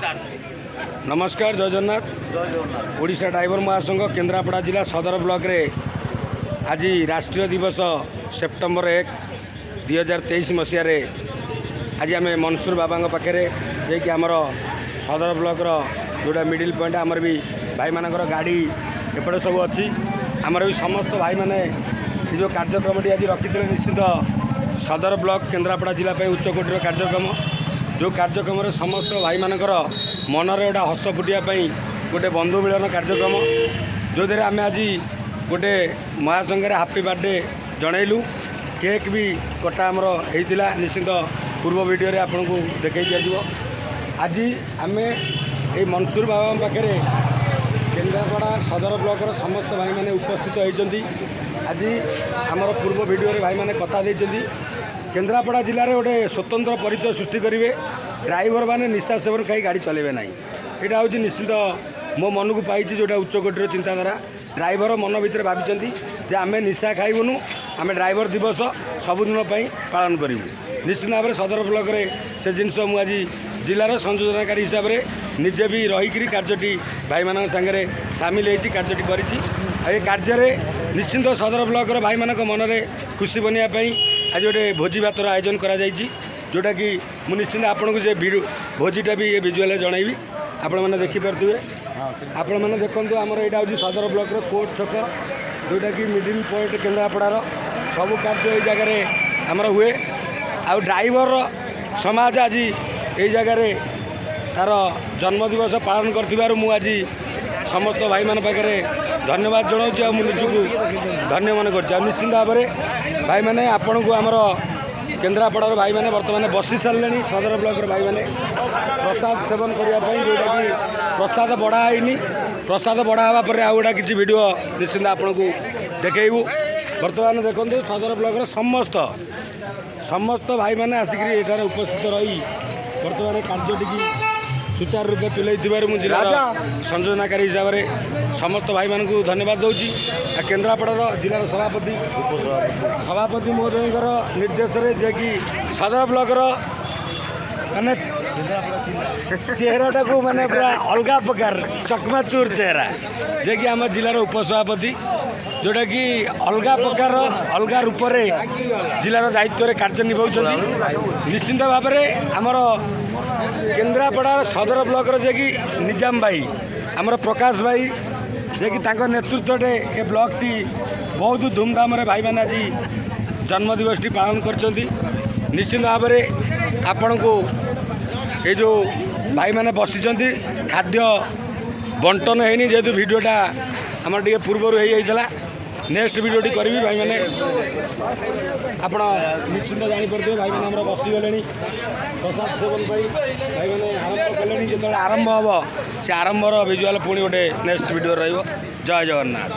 नमस्कार जय जगन्नाथ ओडिशा ड्राइवर महासंघ केन्द्रापड़ा जिला सदर ब्लॉक रे आज राष्ट्रीय दिवस सेप्टेम्बर 1 2023 मसीह आज आम मनसूर बाबा पाखे जे कि आमर सदर ब्लॉक जोटा मिडिल पॉइंट आमर भी भाई मानकर गाड़ी एपटे सब अच्छी आमर भी समस्त भाई मैंने जो कार्यक्रम आज रखी निश्चित सदर ब्लॉक केन्द्रापड़ा जिला उच्चकोटीर कार्यक्रम जो कार्यक्रम समस्त भाई मानकर मनरे गोटे हस फुटापी गोटे बंधु मिलन कार्यक्रम जो आम आज गोटे महासंघ हापी बर्थडे जनइलु केक भी कटा आमर होता निश्चित पूर्व वीडियो रे आपन को देखा दिज्व आज आम ये मनसूर बाबा पाखे केन्द्रापड़ा सदर ब्लॉक समस्त भाई मैंने उपस्थित होती आज आमर पूर्व वीडियो रे भाई मैंने कथा देती केन्द्रापड़ा जिले में गोटे स्वतंत्र परिचय सृष्टि करेंगे ड्राइवर मैंने निशा सेवन खाई गाड़ी चलेबे ना यहाँ हूँ निश्चित मो मन को पाई जोटा उच्चकोटीर चिंताधारा ड्राइवर मन भितर भाई आम निशा खाइबुनु आम ड्राइवर दिवस सबुदिन पालन करूँ निश्चित भाव में सदर ब्लॉक रे से जिनस मुझे जिलार संयोजनकारी हिसाब से निजे भी रहीकि कार्यटी भाई मान सागरे सामिल होती कार्यटी कर कार्य निश्चित सदर ब्लॉक भाई मान मनरे खुशी बनवाई आज गोटे भोजी भातर आयोजन करा जोटा कि मुझे निश्चित आपन को भोजीटा भी ये विजुआल जनइबी आपण मैंने देखिपे आपण मैंने देखूँ आमर यहाँ हूँ सदर ब्लॉक कोर्ट छक जोटा कि मिडिल पॉइंट केन्द्रापड़ार सब कार्य ये जगह आमर हुए आ ड्राइवर समाज आज ये जगह तार जन्मदिवस पालन कर आज समस्त भाई मान पाखे धन्यवाद जनाऊँ निजक धन्य मन कर निश्चित भाव में भाई मैंने आपण को आमर केन्द्रापड़ार भाई मैंने बर्तमान बसी सारे सदर ब्लॉक भाई मैंने प्रसाद सेवन करने जोटा कि प्रसाद बढ़ाई प्रसाद बढ़ावा पर आउ गोटा किसी वीडियो निश्चित आपन को देखू बर्तमान देखो सदर ब्लॉक समस्त भाई मैंने आसिक एठार उपस्थित रही बर्तमान कार्य सुचारू रूपे तुले जिला संयोजनाकारी हिसाब से समस्त भाई मान को धन्यवाद दूची केन्द्रापड़ार जिलार सभापति महोदय निर्देश जे कि सदर ब्लॉक माने चेहराटा को माने पूरा अलग प्रकार चकमाचूर चेहरा जे कि आम जिलार उपसभापति जोटा कि अलग प्रकार अलग रूप से जिलार दायित्व कार्य निभाऊँ निश्चिंत भाव में आमर केन्द्रापड़ा सदर ब्लॉक जे कि निजाम भाई आमर प्रकाश भाई जे कि तांको नेतृत्व ए ब्लॉक टी बहुत धूमधाम रे भाई मैंने आज जन्मदिवस टी पालन कर निश्चित भाव में आपण को ये जो भाई मैंने बसी खाद्य बंटन है जेहेतु वीडियोटा आमर टे पूर्व होता नेक्स्ट वीडियो टी करी भाई मैंने आप निश्चिंत जापे भाई मैंने आम बसीगले प्रसाद सेवन भाई मैंने आरंभ कले जो आरंभ हम से आरंभर विजुआल पुणी गोटे नेक्स्ट वीडियो रही जय जगन्नाथ।